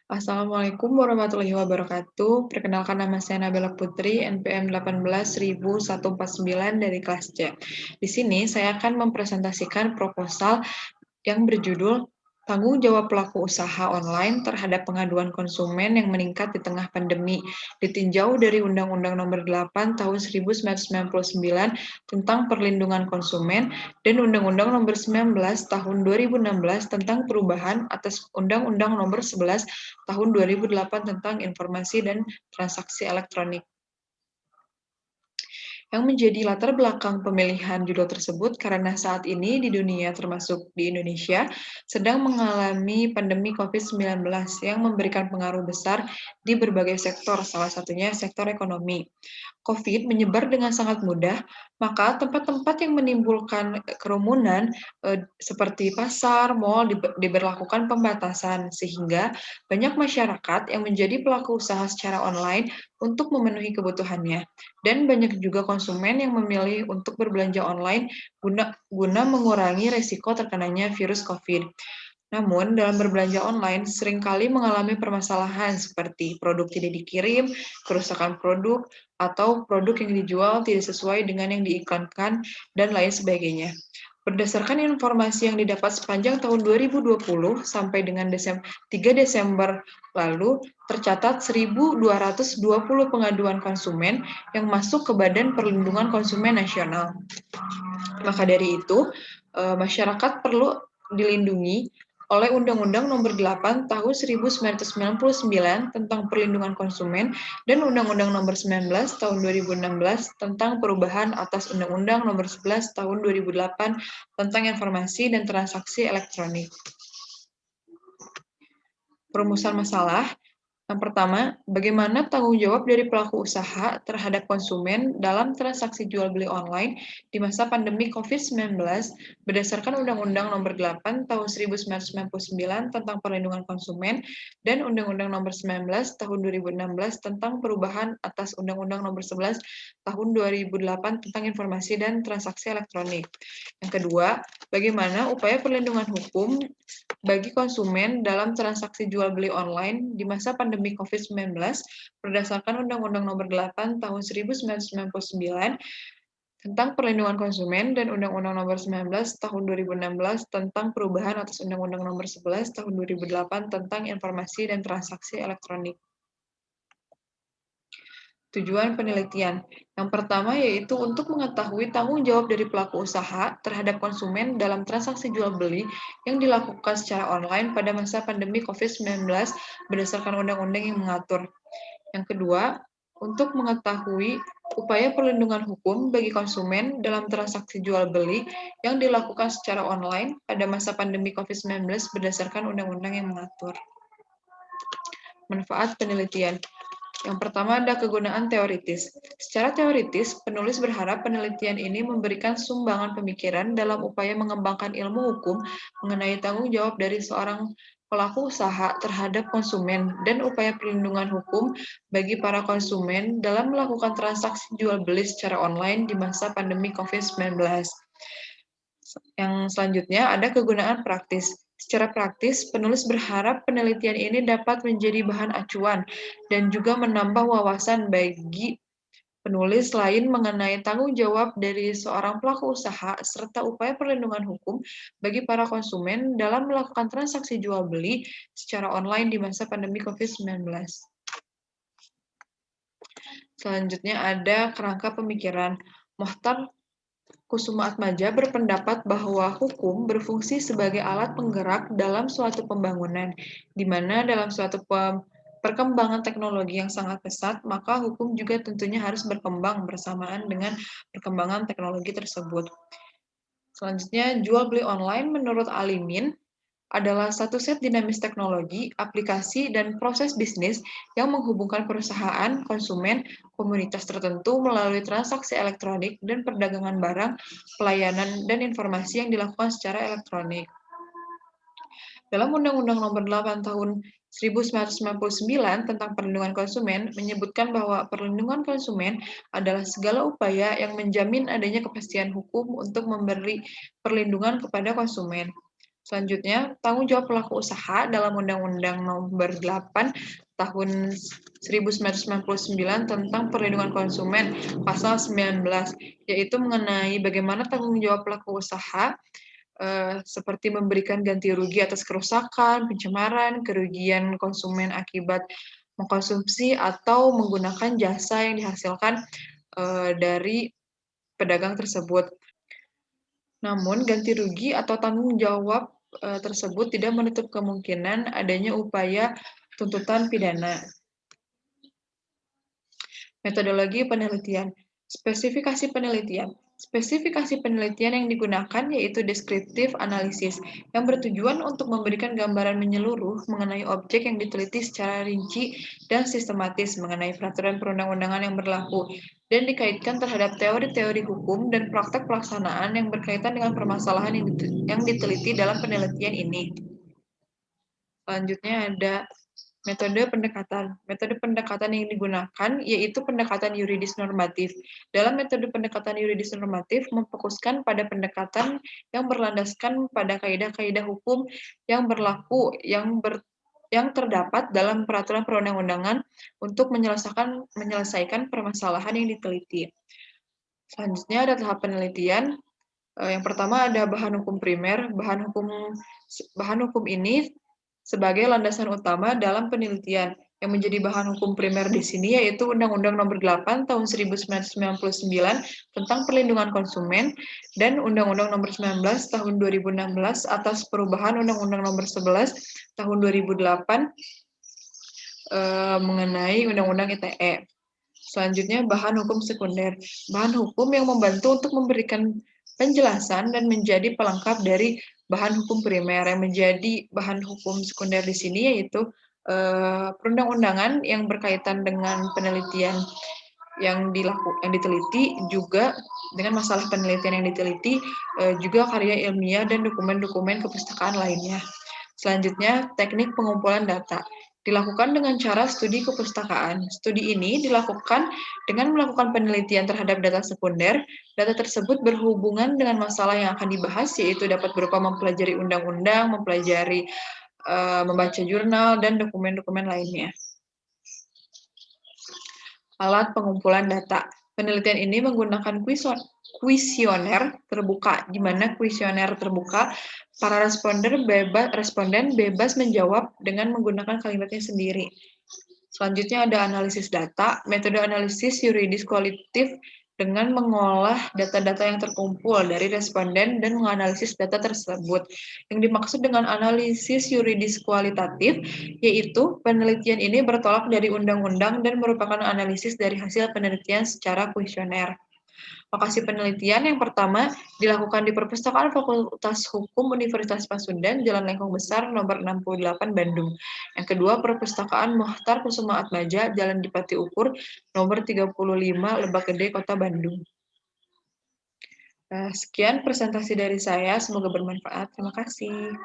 Assalamualaikum warahmatullahi wabarakatuh. Perkenalkan nama saya Nabila Putri, NPM 18.149 dari kelas C. Di sini saya akan mempresentasikan proposal yang berjudul Tanggung Jawab Pelaku Usaha Online Terhadap Pengaduan Konsumen yang Meningkat di Tengah Pandemi, ditinjau dari Undang-Undang Nomor 8 Tahun 1999 tentang Perlindungan Konsumen dan Undang-Undang Nomor 19 Tahun 2016 tentang perubahan atas Undang-Undang Nomor 11 Tahun 2008 tentang Informasi dan Transaksi Elektronik. Yang menjadi latar belakang pemilihan judul tersebut karena saat ini di dunia termasuk di Indonesia sedang mengalami pandemi COVID-19 yang memberikan pengaruh besar di berbagai sektor, salah satunya sektor ekonomi. COVID menyebar dengan sangat mudah, maka tempat-tempat yang menimbulkan kerumunan seperti pasar, mal diberlakukan pembatasan sehingga banyak masyarakat yang menjadi pelaku usaha secara online untuk memenuhi kebutuhannya. Dan banyak juga konsumen yang memilih untuk berbelanja online guna mengurangi resiko terkenanya virus COVID. Namun, dalam berbelanja online seringkali mengalami permasalahan seperti produk tidak dikirim, kerusakan produk, atau produk yang dijual tidak sesuai dengan yang diiklankan, dan lain sebagainya. Berdasarkan informasi yang didapat sepanjang tahun 2020 sampai dengan 3 Desember lalu, tercatat 1.220 pengaduan konsumen yang masuk ke Badan Perlindungan Konsumen Nasional. Maka dari itu, masyarakat perlu dilindungi oleh Undang-Undang Nomor 8 Tahun 1999 tentang Perlindungan Konsumen dan Undang-Undang Nomor 19 Tahun 2016 tentang perubahan atas Undang-Undang Nomor 11 Tahun 2008 tentang Informasi dan Transaksi Elektronik. Perumusan masalah. Yang pertama, bagaimana tanggung jawab dari pelaku usaha terhadap konsumen dalam transaksi jual beli online di masa pandemi COVID-19 berdasarkan Undang-Undang Nomor 8 Tahun 1999 tentang Perlindungan Konsumen dan Undang-Undang Nomor 19 Tahun 2016 tentang perubahan atas Undang-Undang Nomor 11 Tahun 2008 tentang Informasi dan Transaksi Elektronik. Yang kedua, bagaimana upaya perlindungan hukum bagi konsumen dalam transaksi jual beli online di masa pandemi COVID-19 berdasarkan Undang-Undang Nomor 8 Tahun 1999 tentang Perlindungan Konsumen dan Undang-Undang Nomor 19 Tahun 2016 tentang perubahan atas Undang-Undang Nomor 11 Tahun 2008 tentang Informasi dan Transaksi Elektronik. Tujuan penelitian. Yang pertama yaitu untuk mengetahui tanggung jawab dari pelaku usaha terhadap konsumen dalam transaksi jual beli yang dilakukan secara online pada masa pandemi COVID-19 berdasarkan undang-undang yang mengatur. Yang kedua, untuk mengetahui upaya perlindungan hukum bagi konsumen dalam transaksi jual beli yang dilakukan secara online pada masa pandemi COVID-19 berdasarkan undang-undang yang mengatur. Manfaat penelitian. Yang pertama ada kegunaan teoritis. Secara teoritis, penulis berharap penelitian ini memberikan sumbangan pemikiran dalam upaya mengembangkan ilmu hukum mengenai tanggung jawab dari seorang pelaku usaha terhadap konsumen dan upaya perlindungan hukum bagi para konsumen dalam melakukan transaksi jual beli secara online di masa pandemi COVID-19. Yang selanjutnya ada kegunaan praktis. Secara praktis, penulis berharap penelitian ini dapat menjadi bahan acuan dan juga menambah wawasan bagi penulis lain mengenai tanggung jawab dari seorang pelaku usaha serta upaya perlindungan hukum bagi para konsumen dalam melakukan transaksi jual beli secara online di masa pandemi COVID-19. Selanjutnya ada kerangka pemikiran. Mohtar Kusumaatmadja berpendapat bahwa hukum berfungsi sebagai alat penggerak dalam suatu pembangunan, di mana dalam suatu perkembangan teknologi yang sangat pesat, maka hukum juga tentunya harus berkembang bersamaan dengan perkembangan teknologi tersebut. Selanjutnya, jual beli online menurut Alimin adalah satu set dinamis teknologi, aplikasi, dan proses bisnis yang menghubungkan perusahaan, konsumen, komunitas tertentu melalui transaksi elektronik dan perdagangan barang, pelayanan, dan informasi yang dilakukan secara elektronik. Dalam Undang-Undang Nomor 8 Tahun 1999 tentang Perlindungan Konsumen menyebutkan bahwa perlindungan konsumen adalah segala upaya yang menjamin adanya kepastian hukum untuk memberi perlindungan kepada konsumen. Selanjutnya, tanggung jawab pelaku usaha dalam Undang-Undang Nomber 8 Tahun 1999 tentang Perlindungan Konsumen, Pasal 19, yaitu mengenai bagaimana tanggung jawab pelaku usaha seperti memberikan ganti rugi atas kerusakan, pencemaran, kerugian konsumen akibat mengkonsumsi atau menggunakan jasa yang dihasilkan dari pedagang tersebut. Namun, ganti rugi atau tanggung jawab tersebut tidak menutup kemungkinan adanya upaya tuntutan pidana. Metodologi penelitian. Spesifikasi penelitian. Spesifikasi penelitian yang digunakan yaitu deskriptif analisis, yang bertujuan untuk memberikan gambaran menyeluruh mengenai objek yang diteliti secara rinci dan sistematis mengenai peraturan perundang-undangan yang berlaku, dan dikaitkan terhadap teori-teori hukum dan praktek pelaksanaan yang berkaitan dengan permasalahan yang diteliti dalam penelitian ini. Selanjutnya ada metode pendekatan. Metode pendekatan yang digunakan yaitu pendekatan yuridis normatif. Dalam metode pendekatan yuridis normatif memfokuskan pada pendekatan yang berlandaskan pada kaidah-kaidah hukum yang berlaku yang terdapat dalam peraturan perundang-undangan untuk menyelesaikan permasalahan yang diteliti. Selanjutnya ada tahap penelitian. Yang pertama ada bahan hukum primer. Bahan hukum ini sebagai landasan utama dalam penelitian. Yang menjadi bahan hukum primer di sini yaitu Undang-Undang Nomor 8 Tahun 1999 tentang Perlindungan Konsumen dan Undang-Undang Nomor 19 Tahun 2016 atas perubahan Undang-Undang Nomor 11 Tahun 2008 mengenai Undang-Undang ITE. Selanjutnya, bahan hukum sekunder. Bahan hukum yang membantu untuk memberikan penjelasan dan menjadi pelengkap dari bahan hukum primer. Yang menjadi bahan hukum sekunder di sini yaitu perundang-undangan yang berkaitan dengan penelitian yang diteliti, juga dengan masalah penelitian yang diteliti, juga karya ilmiah dan dokumen-dokumen kepustakaan lainnya. Selanjutnya, teknik pengumpulan data. Dilakukan dengan cara studi kepustakaan. Studi ini dilakukan dengan melakukan penelitian terhadap data sekunder. Data tersebut berhubungan dengan masalah yang akan dibahas, yaitu dapat berupa mempelajari undang-undang, mempelajari membaca jurnal, dan dokumen-dokumen lainnya. Alat pengumpulan data. Penelitian ini menggunakan kuesioner terbuka, di mana kuesioner terbuka para responden bebas menjawab dengan menggunakan kalimatnya sendiri. Selanjutnya ada analisis data. Metode analisis yuridis kualitatif dengan mengolah data-data yang terkumpul dari responden dan menganalisis data tersebut. Yang dimaksud dengan analisis yuridis kualitatif yaitu penelitian ini bertolak dari undang-undang dan merupakan analisis dari hasil penelitian secara kuesioner. Lokasi penelitian yang pertama dilakukan di Perpustakaan Fakultas Hukum Universitas Pasundan, Jalan Lengkong Besar, nomor 68, Bandung. Yang kedua, Perpustakaan Mokhtar Kusumaatmadja, Jalan Dipati Ukur, nomor 35, Lebak Gede, Kota Bandung. Sekian presentasi dari saya, semoga bermanfaat. Terima kasih.